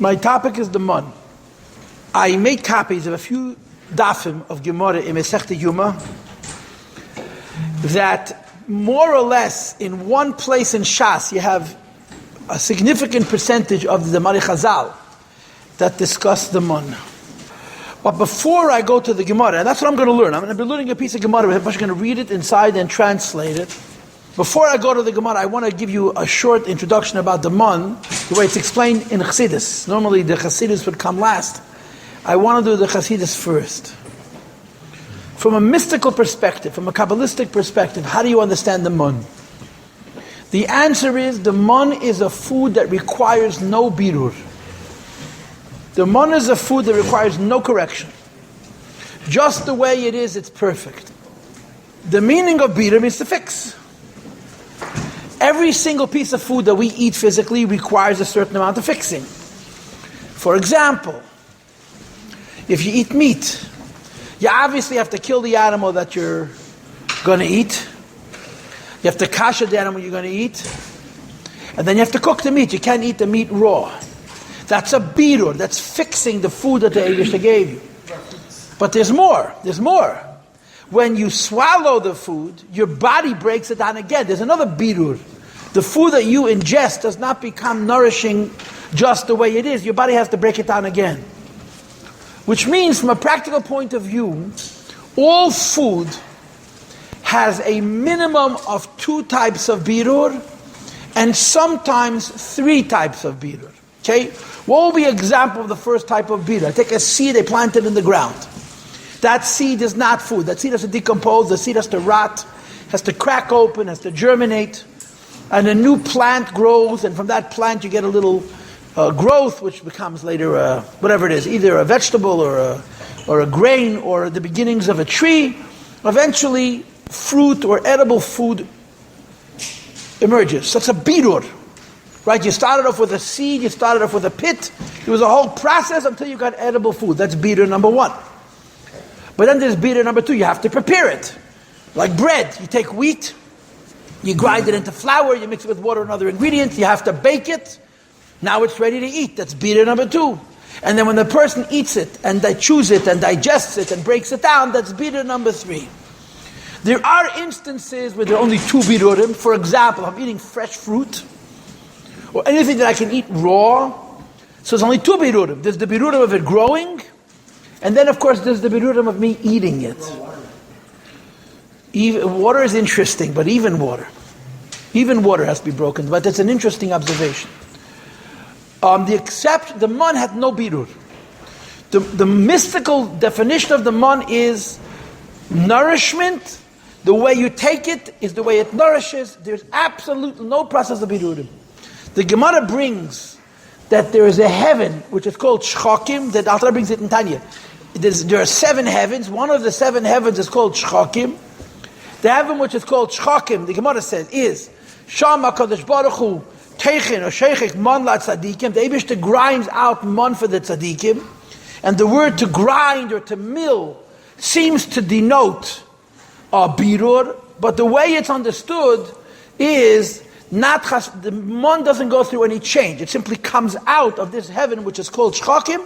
My topic is the man. I made copies of a few dafim of Gemara in Masechta Yuma that more or less in one place in Shas you have a significant percentage of the Mari Chazal that discuss the man. But before I go to the Gemara, and that's what I'm going to learn. I'm going to be learning a piece of Gemara. I'm going to read it inside and translate it. Before I go to the Gemara, I want to give you a short introduction about the man, the way it's explained in Chassidus. Normally the Chassidus would come last. I want to do the Chassidus first. From a mystical perspective, from a Kabbalistic perspective, how do you understand the man? The answer is the man is a food that requires no birur. The man is a food that requires no correction. Just the way it is, it's perfect. The meaning of birur means to fix. Every single piece of food that we eat physically requires a certain amount of fixing. For example, if you eat meat, you obviously have to kill the animal that you're going to eat. You have to kasha the animal you're going to eat. And then you have to cook the meat. You can't eat the meat raw. That's a birur. That's fixing the food that the Eibishter gave you. But there's more. There's more. When you swallow the food, your body breaks it down again. There's another birur. The food that you ingest does not become nourishing just the way it is. Your body has to break it down again. Which means, from a practical point of view, all food has a minimum of 2 types of birur and sometimes 3 types of birur. Okay? What will be an example of the first type of birur? I take a seed, I plant it in the ground. That seed is not food. That seed has to decompose, the seed has to rot, has to crack open, has to germinate, and a new plant grows, and from that plant you get a little growth, which becomes later whatever it is, either a vegetable or a grain or the beginnings of a tree. Eventually, fruit or edible food emerges. So it's a birur, right? You started off with a seed, you started off with a pit. There was a whole process until you got edible food. That's birur number 1. But then there's birur number 2. You have to prepare it, like bread. You take wheat, you grind it into flour, you mix it with water and other ingredients. You have to bake it. Now it's ready to eat. That's birur number 2. And then when the person eats it and they chews it and digests it and breaks it down, that's birur number 3. There are instances where there are only 2 birurim. For example, I'm eating fresh fruit or anything that I can eat raw. So there's only 2 birurim. There's the birurim of it growing, and then of course there's the birurim of me eating it. Water is interesting, but even water has to be broken. But that's an interesting observation. The man had no birur. The mystical definition of the man is nourishment. The way you take it is the way it nourishes. There's absolutely no process of birurim. The Gemara brings that there is a heaven which is called Shchakim. That Alter brings it in Tanya. There are 7 heavens. One of the 7 heavens is called Shchakim. The heaven which is called Shchakim, the Gemara says, is Shama Kadosh Baruch Hu Teichin or Sheichik Man La Tzadikim. The Eibishter grinds out man for the Tzadikim. And the word to grind or to mill seems to denote a birur, but the way it's understood is not the man doesn't go through any change. It simply comes out of this heaven which is called Shchakim,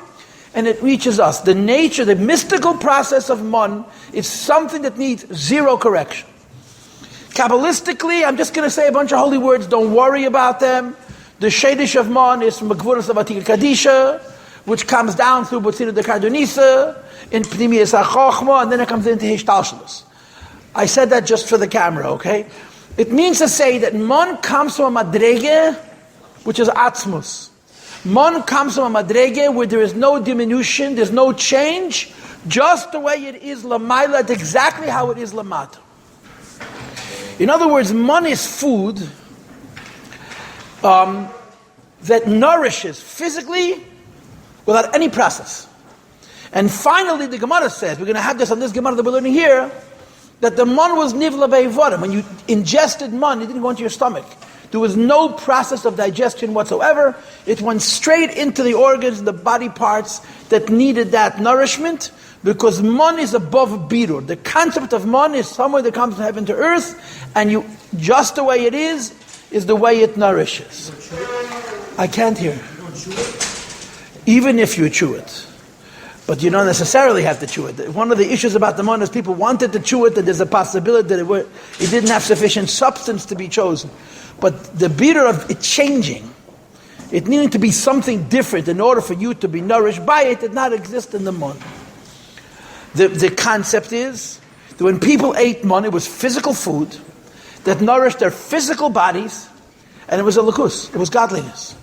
and it reaches us. The nature, the mystical process of man is something that needs 0 correction. Kabbalistically, I'm just going to say a bunch of holy words, don't worry about them. The Shadish of man is from Gvuras of Atik Kadisha, which comes down through Botzina de Kardonisa, in Pnimiyas HaChochma, and then it comes into Hishtalshalos. I said that just for the camera, okay? It means to say that man comes from a madrege, which is atzmus. Man comes from a madrege where there is no diminution, there's no change, just the way it is lamaila, exactly how it is lamata. In other words, man is food that nourishes physically without any process. And finally, the Gemara says, we're going to have this on this Gemara that we're learning here, that the man was nivla be'vodim. When you ingested man, it didn't go into your stomach. There was no process of digestion whatsoever. It went straight into the organs, the body parts that needed that nourishment, because man is above birur. The concept of man is somewhere that comes from heaven to earth, and you just the way it is the way it nourishes. I can't hear. even if you chew it. But you don't necessarily have to chew it. One of the issues about the man is people wanted to chew it, and there's a possibility that it didn't have sufficient substance to be chosen. But the bitter of it changing, it needing to be something different in order for you to be nourished by it, did not exist in the man. The concept is that when people ate man, it was physical food that nourished their physical bodies, and it was a lakus, it was godliness.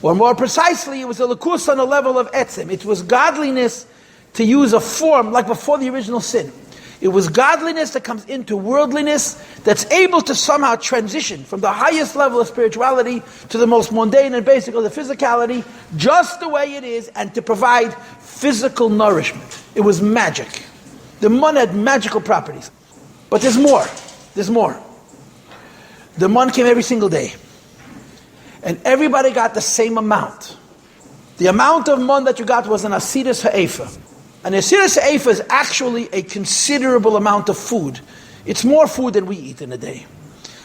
Or more precisely, it was a lakus on a level of etzem. It was godliness to use a form like before the original sin. It was godliness that comes into worldliness that's able to somehow transition from the highest level of spirituality to the most mundane and basic of the physicality, just the way it is, and to provide physical nourishment. It was magic. The man had magical properties. But there's more. There's more. The man came every single day. And everybody got the same amount. The amount of man that you got was an asiris ha'efa. An asiris ha'efa is actually a considerable amount of food. It's more food than we eat in a day.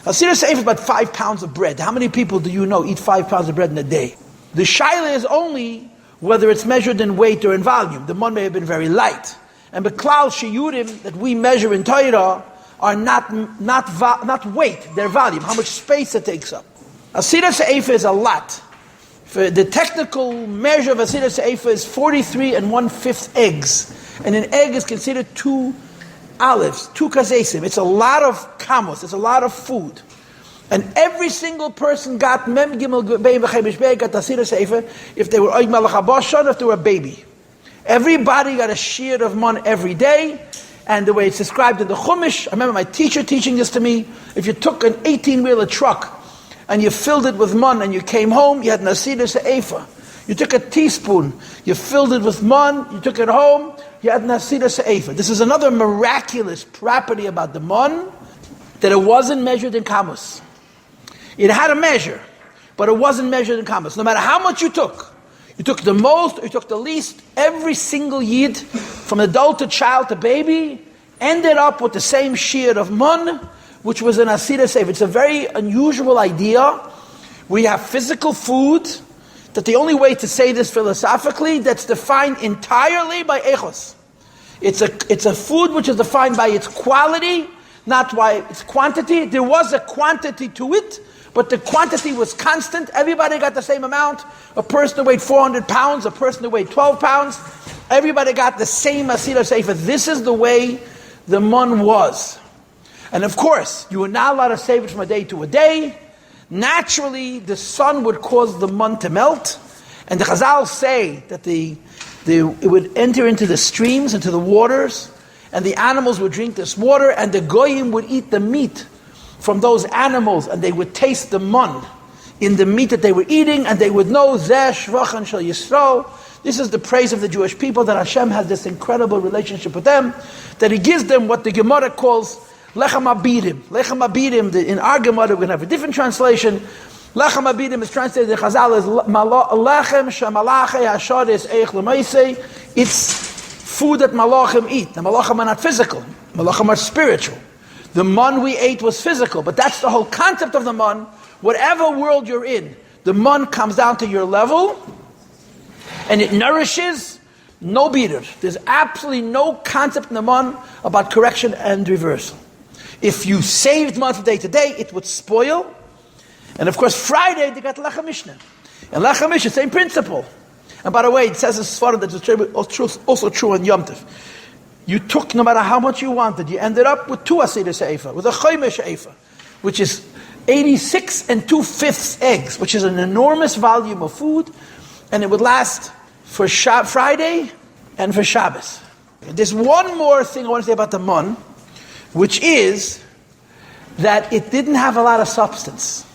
Asiris ha'efa is about 5 pounds of bread. How many people do you know eat 5 pounds of bread in a day? The shaila is only whether it's measured in weight or in volume. The man may have been very light. And the klal shiyurim that we measure in Torah are not weight, they're volume, how much space it takes up. Asiras Ha'efa is a lot. For the technical measure of Asiras Ha'efa is 43 1/5 eggs. And an egg is considered 2 olives, 2 kazesim. It's a lot of kamos, it's a lot of food. And every single person got Mem Gimel Bein V'Chemesh Bein got Asiras Ha'efa if they were Oig Melech HaBashan, if they were a baby. Everybody got a shear of man every day. And the way it's described in the Chumash, I remember my teacher teaching this to me, if you took an 18-wheeler truck and you filled it with man, and you came home, you had an asiras ha'efa. You took a teaspoon, you filled it with man, you took it home, you had an asiras ha'efa. This is another miraculous property about the man, that it wasn't measured in kamos. It had a measure, but it wasn't measured in kamos. No matter how much you took the most or you took the least, every single yid, from adult to child to baby, ended up with the same shear of man, which was an asiras ha'efa. It's a very unusual idea. We have physical food, that the only way to say this philosophically, that's defined entirely by echos. It's a food which is defined by its quality, not by its quantity. There was a quantity to it, but the quantity was constant. Everybody got the same amount. A person who weighed 400 pounds, a person who weighed 12 pounds, everybody got the same asiras ha'efa. This is the way the man was. And of course, you were not allowed to save it from a day to a day. Naturally, the sun would cause the man to melt. And the Chazal say that it would enter into the streams, into the waters, and the animals would drink this water, and the goyim would eat the meat from those animals, and they would taste the man in the meat that they were eating, and they would know, Zeh Shvachan Shel Yisrael. This is the praise of the Jewish people, that Hashem has this incredible relationship with them, that He gives them what the Gemara calls Lechem Abidim. Lechem Abidim, in our Gemara, we're going to have a different translation. Lechem Abidim is translated in Chazal as Lechem Shemalachei Hasharis Eich L'Maisei. It's food that Malachim eat. The Malachim are not physical. Malachim are spiritual. The man we ate was physical, but that's the whole concept of the man. Whatever world you're in, the man comes down to your level, and it nourishes, no beater. There's absolutely no concept in the man about correction and reversal. If you saved man from day to day, it would spoil. And of course, Friday, they got Lechem Mishnah. And Lechem Mishnah, same principle. And by the way, it says in Sfarad that it's also true on Yom Tov. You took no matter how much you wanted, you ended up with 2 asiras ha'efa, with a chomesh ha'efa, which is 86 2/5 eggs, which is an enormous volume of food, and it would last for Friday and for Shabbos. There's one more thing I want to say about the man, which is that it didn't have a lot of substance.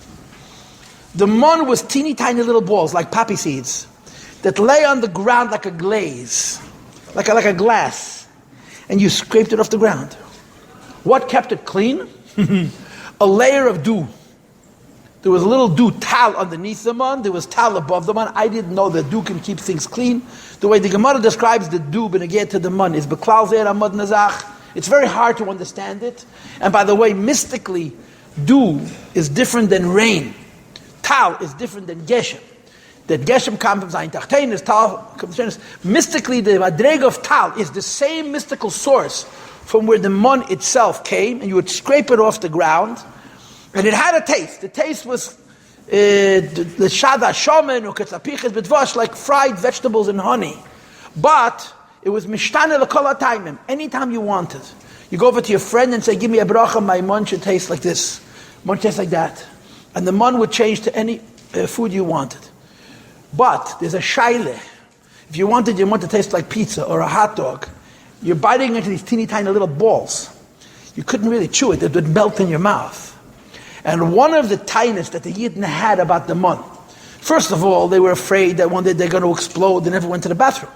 The man was teeny tiny little balls, like poppy seeds, that lay on the ground like a glaze, like a glass, and you scraped it off the ground. What kept it clean? A layer of dew. There was a little dew tal underneath the man, there was tal above the man. I didn't know that dew can keep things clean. The way the Gemara describes the dew beneged to the man is beklal zeir amad nazach. It's very hard to understand it. And by the way, mystically, dew is different than rain. Tal is different than geshem. that Geshem kam from Zayin Tachtenis, Tal comes from mystically, the Madrega of Tal is the same mystical source from where the mun itself came, and you would scrape it off the ground, and it had a taste. The taste was the shada shomen or ketzapiches b'dvash, like fried vegetables and honey. But it was mishtane l'kol ha'taimim. Anytime you wanted, you go over to your friend and say, "Give me a bracha, my mun should taste like this, mun should taste like that," and the mun would change to any food you wanted. But there's a shayle. If you wanted your mun to taste like pizza or a hot dog, you're biting into these teeny tiny little balls. You couldn't really chew it; it would melt in your mouth. And one of the tightness that the Yidden had about the mun, first of all, they were afraid that one day they're going to explode. They never went to the bathroom.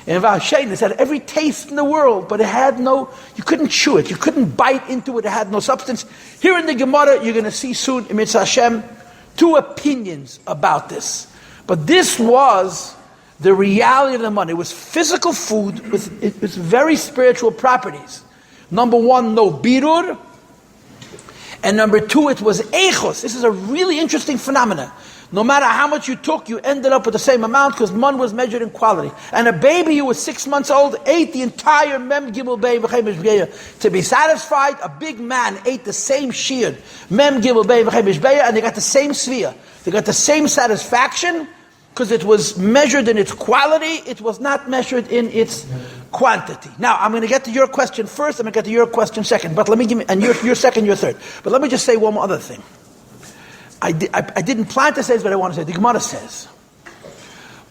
And V'Hashem had every taste in the world, but it had no, you couldn't chew it, you couldn't bite into it, it had no substance. Here in the Gemara, you're going to see soon, in Mitzvah Hashem, two opinions about this. But this was the reality of the mun. It was physical food with very spiritual properties. Number one, no birur. And number two, it was eichos. This is a really interesting phenomenon. No matter how much you took, you ended up with the same amount because mun was measured in quality. And a baby who was 6 months old ate the entire mem gimel bey v'chemesh b'geya. To be satisfied, a big man ate the same shear, mem gimel bey v'chemesh b'geya, and they got the same svia. They got the same satisfaction because it was measured in its quality. It was not measured in its quantity. Now, I'm going to get to your question first. I'm going to get to your question second. But let me give me, and your second, your third. But let me just say one more other thing. I didn't plan to say this, but I want to say. The Gemara says,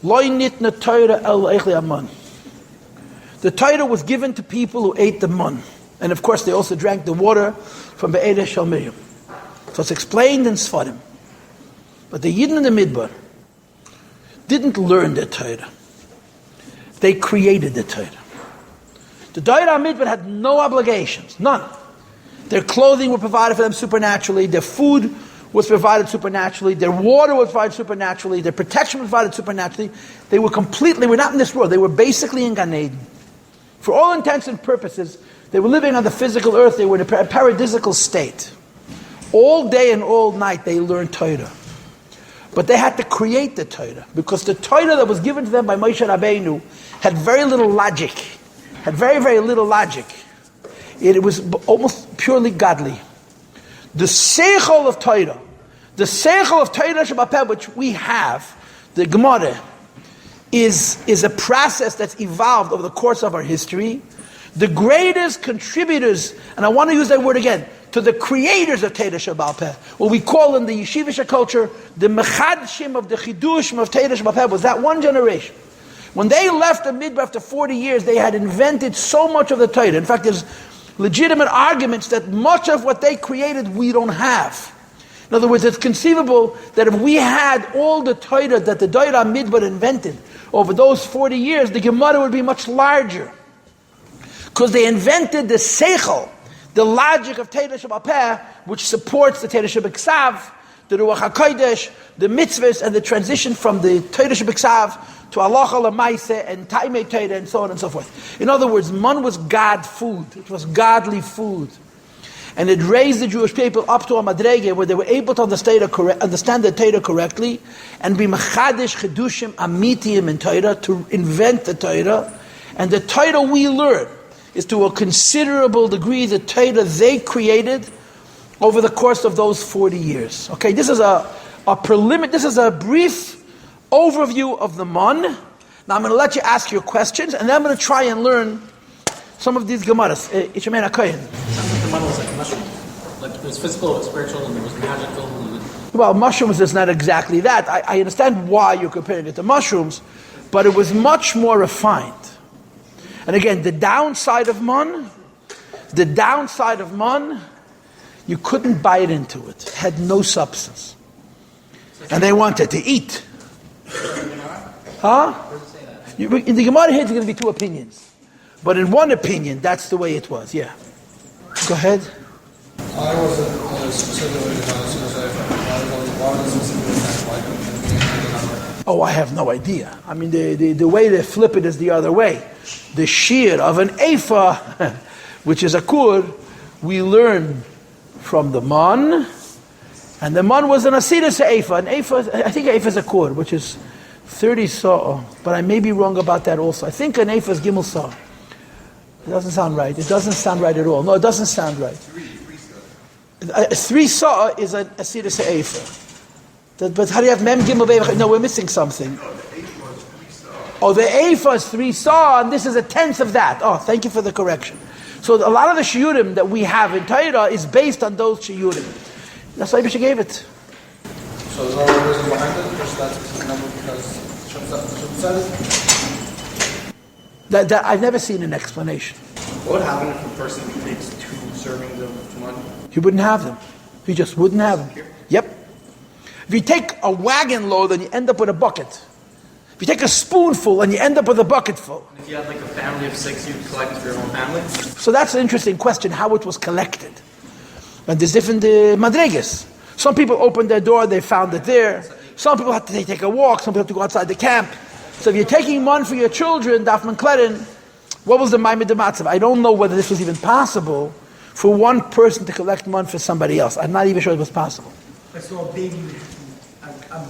"Lo nitna Torah el echli aman." The Torah was given to people who ate the mun, and of course they also drank the water from Be'ereh Shel Miriam. So it's explained in Sfarim. But the Yidden in the Midbar didn't learn the Torah. They created the Torah. The Torah Midbar had no obligations, none. Their clothing was provided for them supernaturally. Their food was provided supernaturally. Their water was provided supernaturally. Their protection was provided supernaturally. They were not in this world. They were basically in Gan Eden. For all intents and purposes, they were living on the physical earth. They were in a paradisical state. All day and all night they learned Torah. But they had to create the Torah, because the Torah that was given to them by Moshe Rabbeinu had very little logic. Had very, very little logic. It was almost purely godly. The seichel of Torah, Shabbat, which we have, the Gemara, is a process that's evolved over the course of our history. The greatest contributors, and I want to use that word again, to the creators of Torah Shabbat, what we call in the yeshivish culture, the mechadshim of the chidushim of Torah Shabbat, was that one generation. When they left the Midbar after 40 years, they had invented so much of the Torah. In fact, there's legitimate arguments that much of what they created we don't have. In other words, it's conceivable that if we had all the Torah that the Torah Midbar invented over those 40 years, the Gemara would be much larger. Because they invented the seichel, the logic of Torah Shabbat, which supports the Torah Shabbat, the Ruach HaKodesh, the mitzvahs, and the transition from the Torah Shabbat to Halacha L'Maaseh and Taimei Torah and so on and so forth. In other words, mun was God food. It was godly food. And it raised the Jewish people up to a madrege where they were able to understand the Torah correctly and be mechadish chedushim amitiyim in Torah, to invent the Torah. And the Torah we learn is to a considerable degree the Torah they created over the course of those 40 years. Okay, this is this is a brief overview of the mun. Now I'm going to let you ask your questions, and then I'm going to try and learn some of these Gemaras. Ha'man HaKohen. The mun was like mushroom. Like it was physical, it was spiritual, and it was magical. Well, mushrooms is not exactly that. I understand why you're comparing it to mushrooms, but it was much more refined. And again, the downside of mun, you couldn't bite into it. It had no substance. And they wanted to eat. Huh? In the Gemara here, there's going to be two opinions. But in one opinion, that's the way it was. Yeah. Go ahead. I wasn't specifically Oh, I have no idea. I mean, the way they flip it is the other way. The shear of an ephah, which is a kur, we learn from the mun, And the man was an asida se'efa. An efa, I think an efa is a cord, which is 30 saw, but I may be wrong about that also. I think an efa is gimel saw. It doesn't sound right. It doesn't sound right at all. No, it doesn't sound right. 3 saw is an asida se'efa. But how do you have mem gimel be'efa? No, we're missing something. Oh, the efa is 3 saw, and this is a tenth of that. Oh, thank you for the correction. So a lot of the shiurim that we have in Torah is based on those shiurim. That's why Bishop gave it. So there's no reason behind it? Just that specific number because Shem said it? That I've never seen an explanation. What would happen if a person takes 2 servings of money? He wouldn't have them. He just wouldn't have them. Yep. If you take a wagon load and you end up with a bucket. If you take a spoonful and you end up with a bucket full. If you had like a family of 6, you'd collect for your own family? So that's an interesting question, how it was collected. And there's different madrigas. Some people opened their door, they found it there. Some people had to take a walk, some people had to go outside the camp. So if you're taking one for your children, Daf Menklerin, what was the Maimed Matzav? I don't know whether this was even possible for one person to collect one for somebody else. I'm not even sure it was possible. I saw a baby.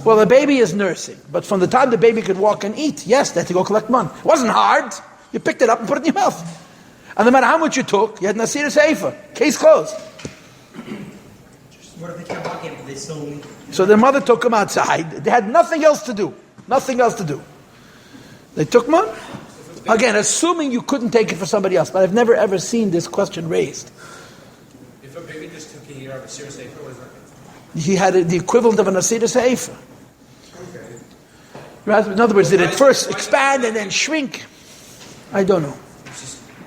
Well, the baby is nursing, but from the time the baby could walk and eat, yes, they had to go collect one. It wasn't hard. You picked it up and put it in your mouth. And no matter how much you took, you had Nasir Seifa. Case closed. What if they can't walk in? They still need. So their mother took him outside. They had nothing else to do. Nothing else to do. They took one. Again, assuming you couldn't take it for somebody else, but I've never ever seen this question raised. If a baby just took a year of a serious sefer, what is that? He had the equivalent of a Nasir Seifa. In other words, did it first expand and then shrink? I don't know.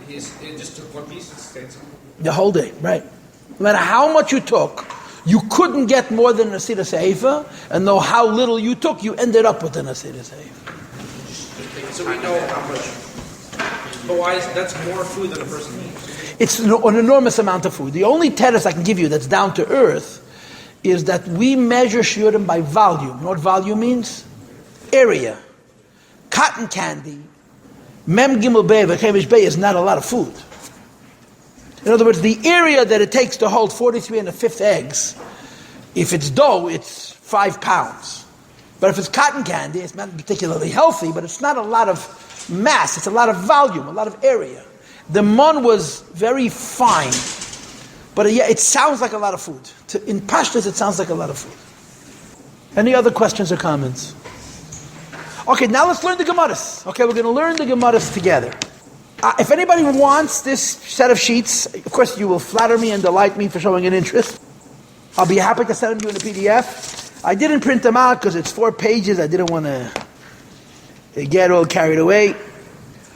It just took one piece and stayed somewhere. The whole day, right. No matter how much you took, you couldn't get more than a Nasir Seifa, and though how little you took, you ended up with a Nasir Seifa. So we know how much. But why is that's more food than a person needs? It's an enormous amount of food. The only teres I can give you that's down to earth is that we measure shiurim by volume. You know what volume means? Area. Cotton candy, mem gimel bey, v'chemesh bey is not a lot of food. In other words, the area that it takes to hold 43 1/5 eggs, if it's dough, it's 5 pounds. But if it's cotton candy, it's not particularly healthy, but it's not a lot of mass, it's a lot of volume, a lot of area. The mun was very fine, but it sounds like a lot of food. In Pashtus, it sounds like a lot of food. Any other questions or comments? Okay, now let's learn the Gemaras. Okay, we're going to learn the Gemaras together. If anybody wants this set of sheets, of course you will flatter me and delight me for showing an interest. I'll be happy to send them to you in a PDF. I didn't print them out because it's 4 pages. I didn't want to get all carried away.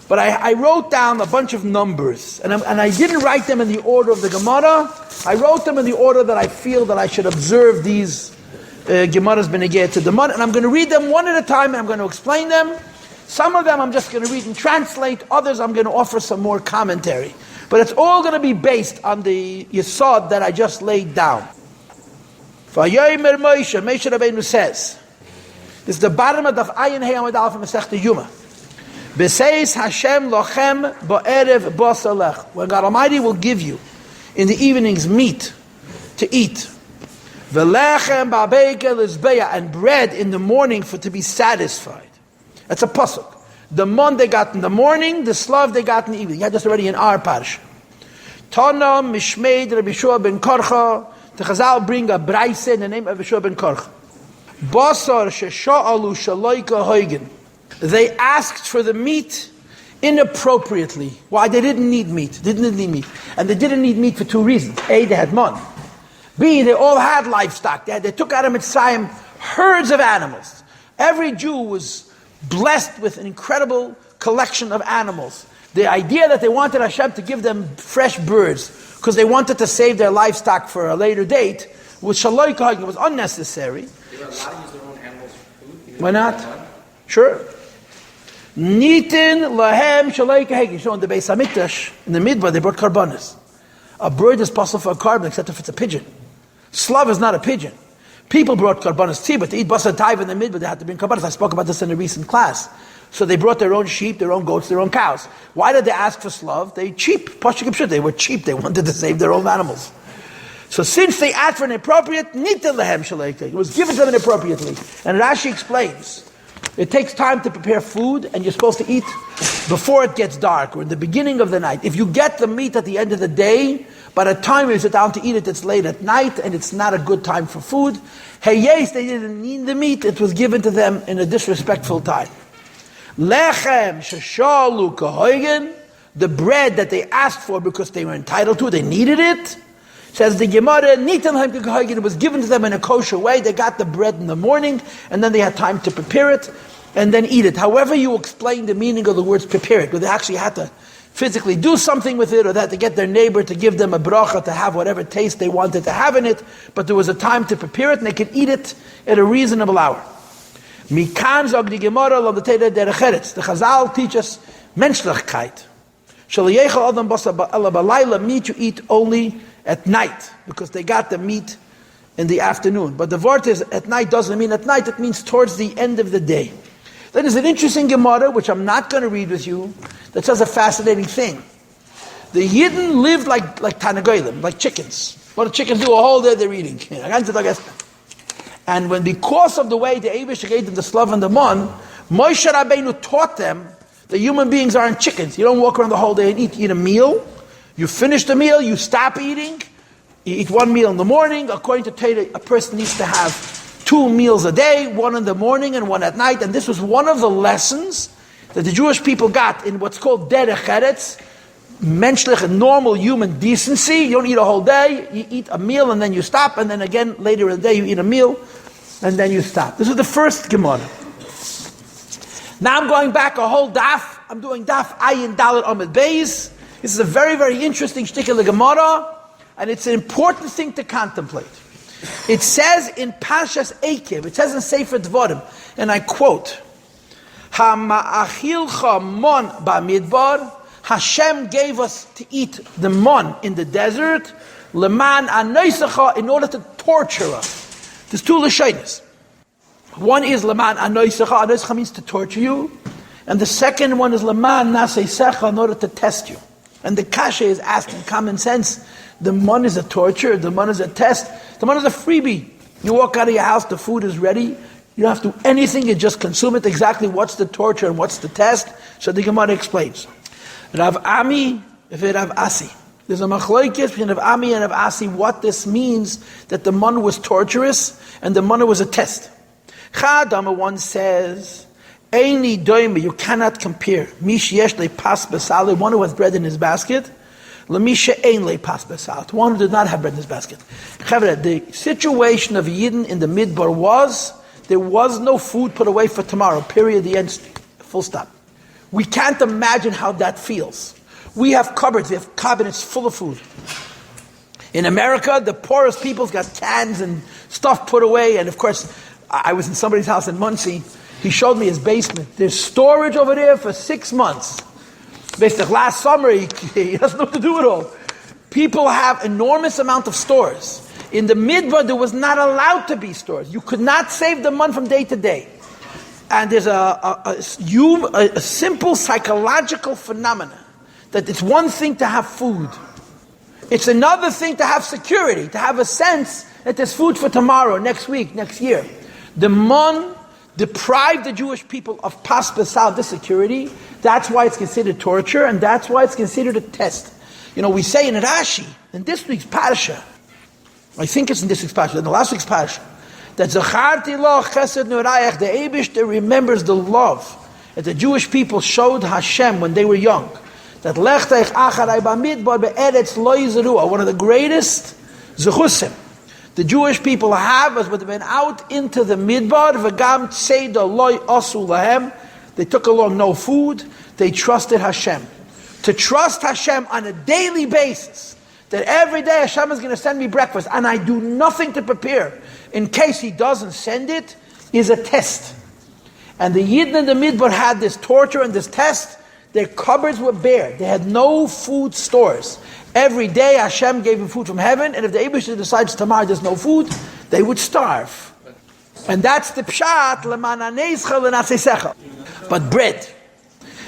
But I wrote down a bunch of numbers. And I didn't write them in the order of the Gemara. I wrote them in the order that I feel that I should observe these Gemaras benegeh to the Mun. And I'm going to read them one at a time and I'm going to explain them. Some of them I'm just going to read and translate. Others I'm going to offer some more commentary. But it's all going to be based on the Yesod that I just laid down. Vayomer Moshe, Moshe Rabbeinu says, this is the bottom of Daf Ayin Hey Amud Aleph from Masechta Yuma. B'seis Hashem lochem ba'erev b'asalech. When God Almighty will give you in the evenings meat to eat. V'lechem ba'beike l'zbeya, and bread in the morning for to be satisfied. That's a pasuk. The mun they got in the morning, the slav they got in the evening. You had this already in our parsha. Tana mishmeid Rabbi Shua ben Korcha. The Chazal bring a braise in the name of Rabbi Shua ben Korcha. Basar shesha'alu shaloika hoigen. They asked for the meat inappropriately. Why? They didn't need meat. And they didn't need meat for 2 reasons. A, they had mun. B, they all had livestock. They took out of Mitzrayim herds of animals. Every Jew was blessed with an incredible collection of animals. The idea that they wanted Hashem to give them fresh birds because they wanted to save their livestock for a later date was shaloi kahag. It was unnecessary. They were allowed to use their own animals for food. Why not? Sure. Nitin lahem shaloi kahag. So in the Beis Hamikdash, in the Midbar, they brought karbanis. A bird is possible for a carbon except if it's a pigeon. Slav is not a pigeon. People brought karbanis too, but to eat basar taiva in the Midbar, they had to bring karbanis. I spoke about this in a recent class. So they brought their own sheep, their own goats, their own cows. Why did they ask for slav? They cheap. They were cheap. They wanted to save their own animals. So since they asked for an appropriate, nita lehem shaleik, it was given to them inappropriately. And Rashi explains, it takes time to prepare food, and you're supposed to eat before it gets dark, or in the beginning of the night. If you get the meat at the end of the day, by the time you sit down to eat it, it's late at night, and it's not a good time for food. Hey, yes, they didn't need the meat, it was given to them in a disrespectful time. Lechem sheshalu kahoigen, the bread that they asked for because they were entitled to, they needed it. Says the Gemara, it was given to them in a kosher way. They got the bread in the morning, and then they had time to prepare it, and then eat it. However you explain the meaning of the words prepare it, whether they actually had to physically do something with it, or that to get their neighbor to give them a bracha to have whatever taste they wanted to have in it, but there was a time to prepare it, and they could eat it at a reasonable hour. Mikan zog the Gemara lo the Chazal teach us menschlichkeit. Meat you eat only at night, because they got the meat in the afternoon. But the word is at night doesn't mean at night, it means towards the end of the day. Then there's an interesting Gemara, which I'm not going to read with you, that says a fascinating thing. The Yidden lived like Tanagoyim, like chickens. What do chickens do? A whole day they're eating. And when, because of the way the Eibush gave them the Slav and the Mon, Moshe Rabbeinu taught them that human beings aren't chickens. You don't walk around the whole day and eat. You eat a meal, you finish the meal, you stop eating, you eat one meal in the morning. According to Torah, a person needs to have 2 meals a day, one in the morning and one at night. And this was one of the lessons that the Jewish people got in what's called derech eretz, menschlich, normal human decency. You don't eat a whole day, you eat a meal and then you stop, and then again later in the day you eat a meal and then you stop. This is the first Gemara. Now I'm going back a whole daf. I'm doing daf ayin dalet amid beis. This is a very, very interesting shtick in the Gemara, and it's an important thing to contemplate. It says in Parshas Eikev, it says in Sefer Dvarim, and I quote, "Ha'ma'achilcha mon ba'midbar." Hashem gave us to eat the mon in the desert, leman anoisecha, in order to torture us. There's 2 lashonos. One is leman anoisecha. Anoisecha means to torture you, and the second one is leman naseisecha, in order to test you. And the kasha is asked in common sense, the mon is a torture, the mon is a test, the mon is a freebie. You walk out of your house, the food is ready, you don't have to do anything, you just consume it. Exactly what's the torture and what's the test? So the Gemara explains. Rav Ami Rav Asi. There's a machlokes between Rav Ami and Rav Asi what this means, that the man was torturous and the man was a test. Chadama one says, Eini doime, you cannot compare. Mish yesh le pas besal, one who has bread in his basket, lemisha ein le pas besal, one who did not have bread in his basket. Chavre, the situation of Yidden in the Midbar was, there was no food put away for tomorrow, period, the end, full stop. We can't imagine how that feels. We have cupboards, we have cabinets full of food. In America, the poorest people's got cans and stuff put away, and of course, I was in somebody's house in Muncie. He showed me his basement. There's storage over there for 6 months. Basically, last summer, he doesn't know what to do with it all. People have enormous amount of stores. In the Midbar, there was not allowed to be stores. You could not save the money from day to day. And there's a simple psychological phenomenon that it's one thing to have food. It's another thing to have security, to have a sense that there's food for tomorrow, next week, next year. The mon deprived the Jewish people of pas besal, this security. That's why it's considered torture, and that's why it's considered a test. You know, we say in Rashi, in this week's parasha, I think it's in this week's parasha, in the last week's parasha, that Zacharti lo chesed nurayach, the Eibishter remembers the love that the Jewish people showed Hashem when they were young. That lechteich acharai b'midbar be'eretz lo yizerua, one of the greatest zechusim the Jewish people have was when they went out into the Midbar, v'gam tzeda lo asu lahem, they took along no food, they trusted Hashem. To trust Hashem on a daily basis, that every day Hashem is going to send me breakfast, and I do nothing to prepare in case He doesn't send it, is a test. And the Yidden in the Midbar had this torture and this test. Their cupboards were bare. They had no food stores. Every day Hashem gave them food from heaven, and if the Eibusher decides tomorrow there's no food, they would starve. And that's the pshat, but bread.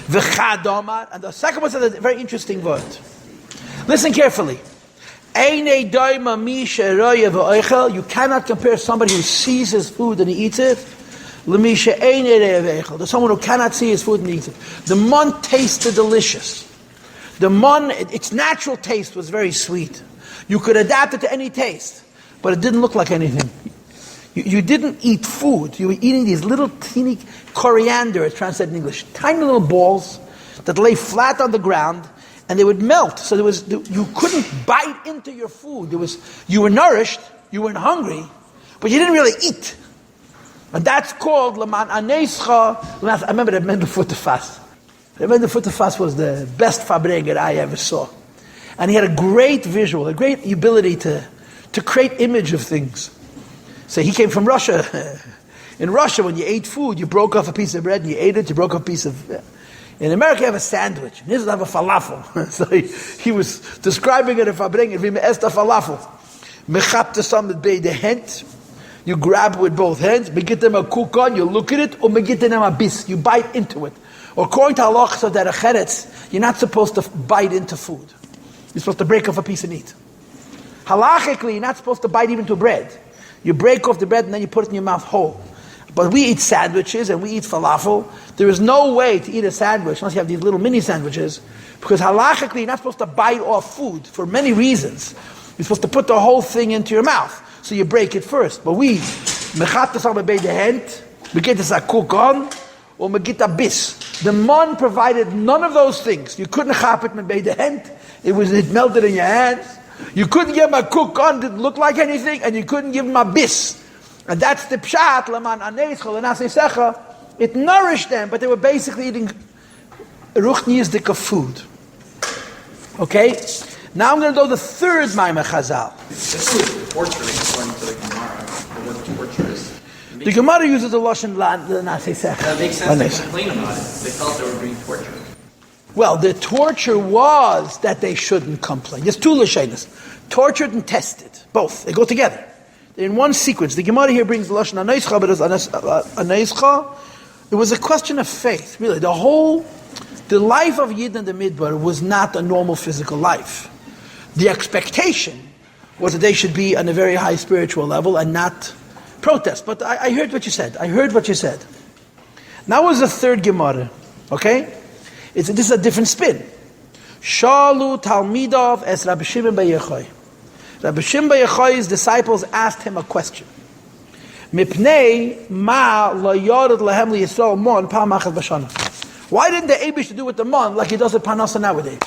And the second one says a very interesting word. Listen carefully. You cannot compare somebody who sees his food and he eats it to someone who cannot see his food and eats it. The man tasted delicious. The man, its natural taste was very sweet. You could adapt it to any taste, but it didn't look like anything. You didn't eat food. You were eating these little teeny coriander, it's translated in English, tiny little balls that lay flat on the ground, and they would melt. So you couldn't bite into your food. You were nourished, you weren't hungry, but you didn't really eat. And that's called Laman Anescha. I remember that Mendel Futterfass. The Mendel Futterfass was the best Fabreger I ever saw. And he had a great visual, a great ability to create image of things. So he came from Russia. In Russia, when you ate food, you broke off a piece of bread and you ate it, you broke off a piece of... In America, you have a sandwich. In Israel, you have a falafel. So he was describing it if I bring it, wie me esst a falafel. Me chapte sam mit beide hand. You grab it with both hands, me get them a cook on, you look at it, or me get them a bis, you bite into it. According to halachas of derech eretz, you're not supposed to bite into food. You're supposed to break off a piece and eat. Halachically, you're not supposed to bite even to bread. You break off the bread and then you put it in your mouth whole. But we eat sandwiches and we eat falafel. There is no way to eat a sandwich unless you have these little mini sandwiches, because halachically you're not supposed to bite off food for many reasons. You're supposed to put the whole thing into your mouth. So you break it first. But we get this a cook on, or we get a bis. The man provided none of those things. You couldn't chop it with the hand. It melted in your hands. You couldn't give him a cook on, didn't look like anything, and you couldn't give him a bis. And that's the pshat, Laman Anescha, L'Nasei. It nourished them, but they were basically eating ruchniisdik of food. Okay? Now I'm going to do the third Maimar Chazal. This was torturing according to the Gemara. What torture is. The Gemara uses the Lashon L'Nasei Secha. That makes sense to complain about it. They felt they were being tortured. Well, the torture was that they shouldn't complain. There's two Lashonos. Tortured and tested. Both. They go together. They're in one sequence. The Gemara here brings the Lashon Anescha, but it's Anescha. It was a question of faith, really. The life of Yid in the Midbar was not a normal physical life. The expectation was that they should be on a very high spiritual level and not protest. But I heard what you said. Now was the third Gemara. Okay? This is a different spin. Shalu Talmidov es Rabbi Shimon bar Yochai. Rabbi Shimon bar Yochai's disciples asked him a question. Mipnei ma lo yorad lehem liyisrael mon pa'amachas b'shana. Why didn't the Eibush do with the mon like he does with Panasa nowadays?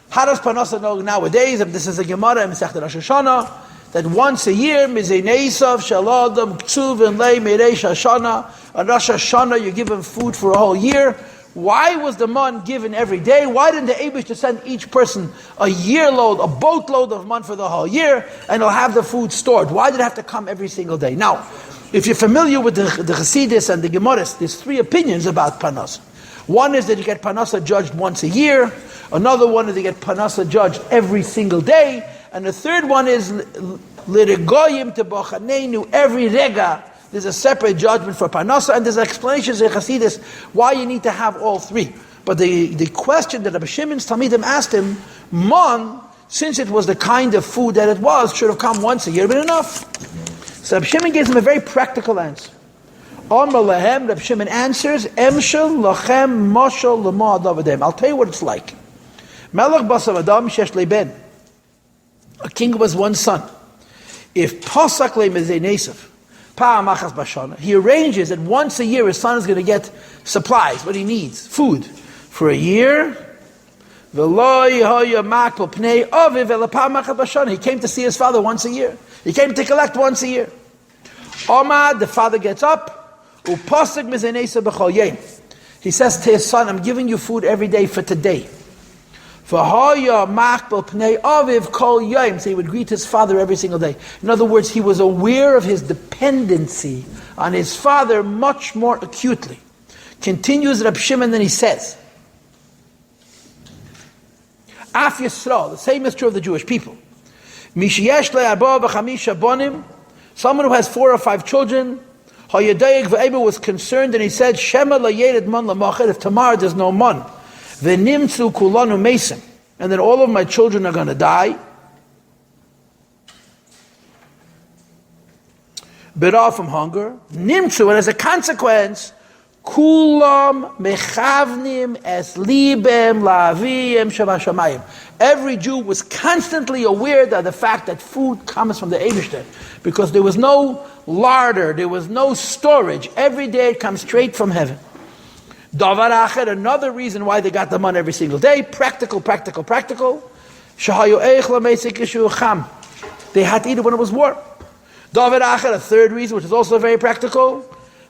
How does Panasa know nowadays? This is a Gemara in Masechet Rosh Hashanah that once a year, Mizei Neisav Shaladam Ksuv and Lei Meireish Hashana, on Rosh Hashanah you give him food for a whole year. Why was the man given every day? Why didn't the Eibush to send each person a boatload of man for the whole year, and he'll have the food stored? Why did it have to come every single day? Now, if you're familiar with the Chassidus and the Gemaras, there's three opinions about Panas. One is that you get Panasa judged once a year. Another one is you get Panasa judged every single day. And the third one is L'regoyim tebochanenu, every rega. There's a separate judgment for Panasa, and there's explanations in Chassidus why you need to have all three. But the question that Rabbi Shimon's Talmidim asked him, man, since it was the kind of food that it was, should have come once a year, but enough. So Rabbi Shimon gives him a very practical answer. Amar lehem, Rabbi Shimon answers, Emshel lachem mashal lema davadem. I'll tell you what it's like. Melech basav adam shesh leben. A king was one son. If pasak le mezei nesav, he arranges that once a year his son is going to get supplies, what he needs, food, for a year. He came to see his father once a year. He came to collect once a year. Omad, the father gets up. He says to his son, I'm giving you food every day for today. So he would greet his father every single day. In other words, he was aware of his dependency on his father much more acutely. Continues Reb Shimon, then he says, Af Yisrael, the same is true of the Jewish people. Someone who has 4 or 5 children, was concerned and he said, if tomorrow there's no man, and then all of my children are going to die. bit off from hunger. Nimtzu, and as a consequence, kulam mechavnim es libem la'aviyim shavashamayim. Every Jew was constantly aware of the fact that food comes from the Eibishter, because there was no larder, there was no storage. Every day it comes straight from heaven. Davar acher, another reason why they got the man every single day, practical. Shahayu eich lameisik yishu cham. They had to eat it when it was warm. Davar acher, a third reason, which is also very practical,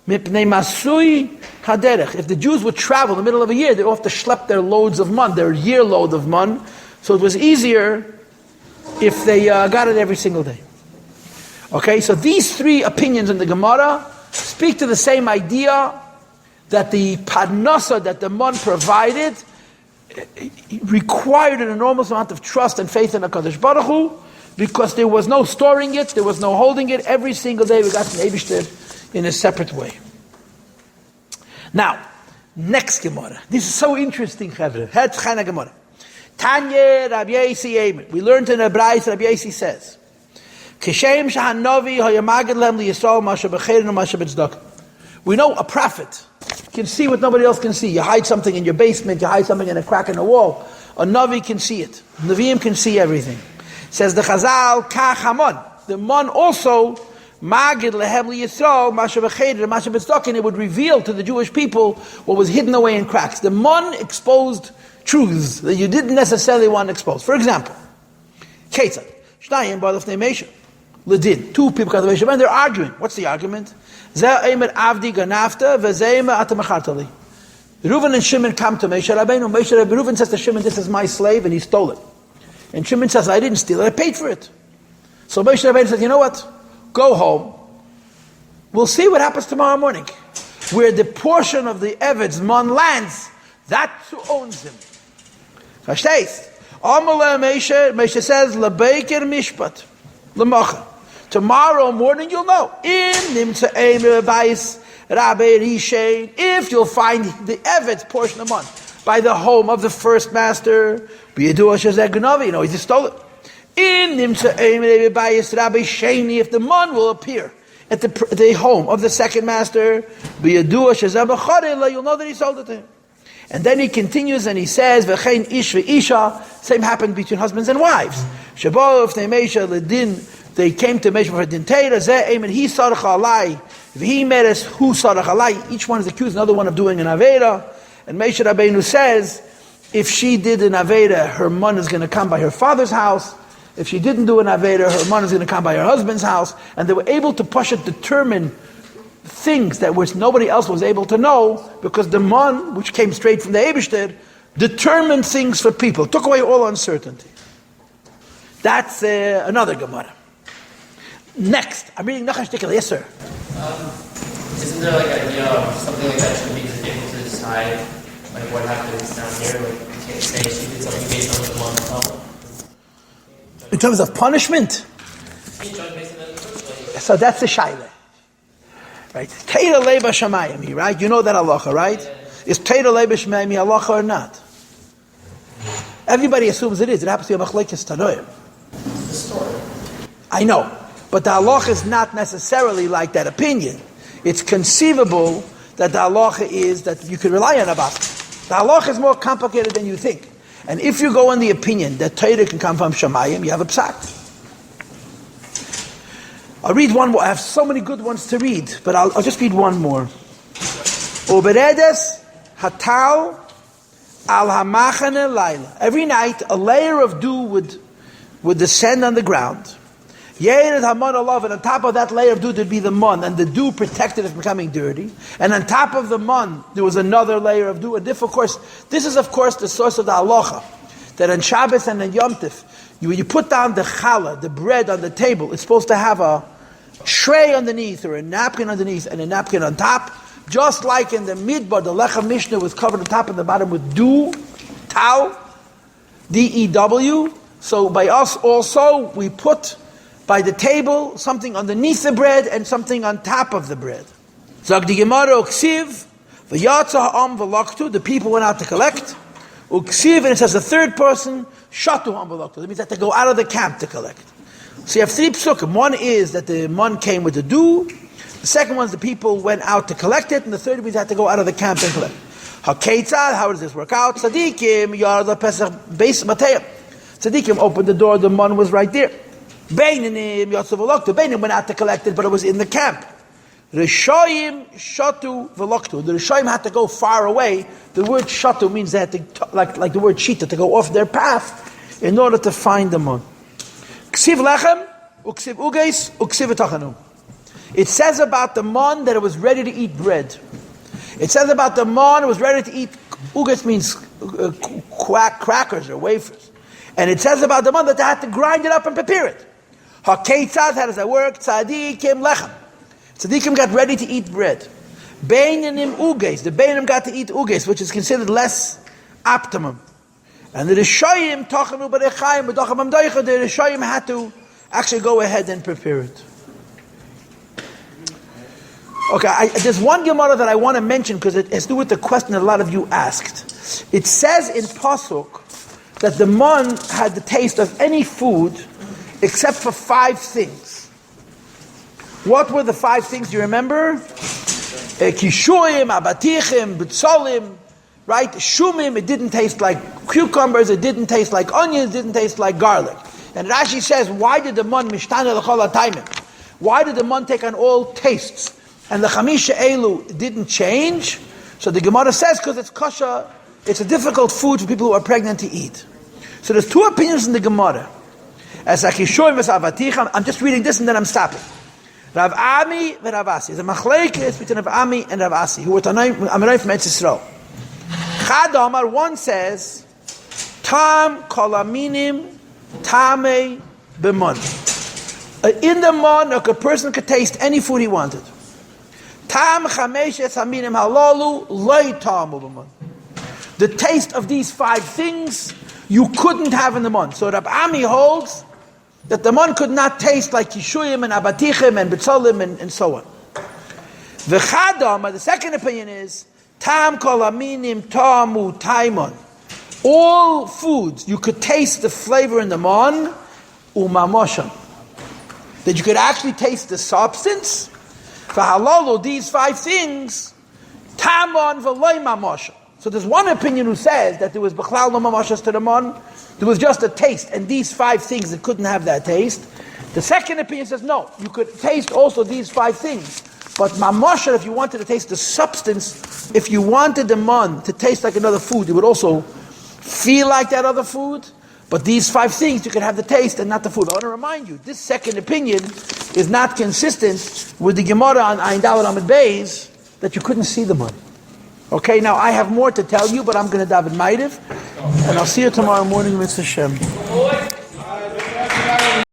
mipnei masui haderech. If the Jews would travel in the middle of a year, they'd have to schlep their loads of man, their year load of man. So it was easier if they got it every single day. Okay, so these three opinions in the Gemara speak to the same idea, that the parnasa that the man provided required an enormous amount of trust and faith in HaKadosh Baruch Hu, because there was no storing it, there was no holding it. Every single day we got an Eibishter in a separate way. Now, next Gemara. This is so interesting, Chavre. Het Chana Gemara. Tanya Rabbi Yosi Eimer. We learned in a Brais, Rabbi Yosi says, Kishem shahanovi hayamagid lem liyisrael masha b'cheirin and masha b'tzedakah. We know a prophet can see what nobody else can see. You hide something in your basement, you hide something in a crack in the wall. A Navi can see it. Naviim can see everything. Says the Chazal, Kach Haman. The man also, Magid lehem liyisrael masha b'cheirin and masha b'tzedakah, and it would reveal to the Jewish people what was hidden away in cracks. The man exposed truths that you didn't necessarily want to expose. For example, Ketzad, Shnayim b'alef ne'meisha, Ledin, two people come to Meisha, and they're arguing. What's the argument? Zeh eimer avdi ganafta, v'zeh eimer ata mechartali. Reuven and Shimon come to Meisha Rabbeinu. Reuven says to Shimon, this is my slave, and he stole it. And Shimon says, I didn't steal it, I paid for it. So Meisha Rabbeinu says, you know what? Go home. We'll see what happens tomorrow morning. Where the portion of the Eved's man lands, that's who owns him. Verstehst? Amale Meisha says, Lebeker mishpat, Lemacha. Tomorrow morning you'll know. If you'll find the Eved's portion of money by the home of the first master, you know, he just stole it. If the man will appear at the home of the second master, you'll know that he sold it to him. And then he continues and he says, V'chein ish v'isha, same happened between husbands and wives. Shabo if they meisha ledin, they came to Meisha for din teira, zeh eimen he sarach alai, v'hi meres hu sarach alai. Each one is accused another one of doing an avera. And Meisha Rabbeinu says, if she did an avera, her man is going to come by her father's house. If she didn't do an avera, her man is going to come by her husband's house. And they were able to determine things that which nobody else was able to know, because the man, which came straight from the Eibishter, determined things for people, took away all uncertainty. That's another Gemara. Next, I'm reading Nachash Tikkel. Yes, sir. Isn't there like an idea of something like that should be able to decide like what happens down here? Like you can't say she did something based on the month. In terms of punishment? So that's the shaila. Right? Teira leba shamayim, right? You know that halacha, right? Is teira leba shamayim halacha or not? Everybody assumes it is. It happens to be a machlekes tanoim. The story. I know. But the halacha is not necessarily like that opinion. It's conceivable that the halacha is that you can rely on a bas. The halacha is more complicated than you think. And if you go on the opinion that Torah can come from Shamayim, you have a psak. I'll read one more. I have so many good ones to read, but I'll just read one more. Uberedes hatal al hamachane laila. Every night, a layer of dew would descend on the ground. Yered haman alav, and on top of that layer of dew there'd be the man, and the dew protected it from becoming dirty. And on top of the man, there was another layer of dew. And this is of course the source of the halacha, that on Shabbos and on Yom Tov, when you put down the challah, the bread on the table, it's supposed to have a tray underneath or a napkin underneath and a napkin on top. Just like in the Midbar, the Lechem Mishnah was covered on top and the bottom with dew, tau, D-E-W. So by us also, we put by the table something underneath the bread and something on top of the bread. Zag di Gemara uksiv, v'yatza ha'am v'laktu, the people went out to collect. Uksiv, and it says the third person, shatu ha'am v'laktu. That means that they go out of the camp to collect. So you have three psukim. One is that the man came with the dew. The second one is the people went out to collect it, and the third means they had to go out of the camp and collect it. HaKeitzad, how does this work out? Tzadikim, Yar the Pesach Beis Matei. Tzadikim opened the door, the man was right there. Beinanim, Yotzav V'loktu. Beinim went out to collect it, but it was in the camp. Rishoyim Shatu V'loktu. The Rishoyim had to go far away. The word Shatu means they had to, like the word Shita, to go off their path in order to find the man. Ksiv Lechem, Uksiv Ugeis, Uksiv Tachanum. It says about the man that it was ready to eat bread. It says about the man it was ready to eat. Ugeis means crackers or wafers. And it says about the man that they had to grind it up and prepare it. HaKeitzad, how does that work? Tzadikim Lechem. Tzadikim got ready to eat bread. Beinanim Ugeis. The Beinim got to eat Ugeis, which is considered less optimum. And the Rishoyim, Tochanu B'Rechaim, B'Docham Amdoicha, the Rishoyim had to actually go ahead and prepare it. Okay, there's one Gemara that I want to mention because it has to do with the question that a lot of you asked. It says in Pasuk that the man had the taste of any food except for 5 things. What were the 5 things? Do you remember? Kishuim, abatichim, b'tzolim, right? Shumim, it didn't taste like cucumbers, it didn't taste like onions, it didn't taste like garlic. And Rashi says, why did the man mishtana l'chol ha'taimim? Why did the man take on all tastes? And the chamisha elu didn't change. So the Gemara says, because it's kosher, it's a difficult food for people who are pregnant to eat. So there's 2 opinions in the Gemara. As akishoim v'savaticham, I'm just reading this and then I'm stopping. Rav Ami and Rav Asi. There's a machlekes between Rav Ami and Rav Asi, who were Tanaim from Eretz Yisrael. Chad Amar, one says, Tam kolaminim tamei b'mon. In the mon, a person could taste any food he wanted. Tam chameshes haminim halalu loy tamu b'mon. The taste of these 5 things you couldn't have in the mon. So Rav Ami holds that the mon could not taste like kishuyim and abatichim and betzolim and so on. The chadam, the second opinion is tam kolaminim tamu taimon. All foods you could taste the flavor in the mon umamosham. That you could actually taste the substance. For halalu, these 5 things tamon v'loy mamosham. So there's one opinion who says that there was b'chlal no mamoshas to the mon. There was just a taste, and these 5 things that couldn't have that taste. The second opinion says, no, you could taste also these 5 things. But mamosha, if you wanted to taste the substance, if you wanted the man to taste like another food, it would also feel like that other food. But these 5 things, you could have the taste and not the food. I want to remind you, this second opinion is not consistent with the Gemara on Ayin Daled Amud Beis, that you couldn't see the man. Okay, now I have more to tell you, but I'm going to daven Ma'ariv, and I'll see you tomorrow morning, Mr. Shem.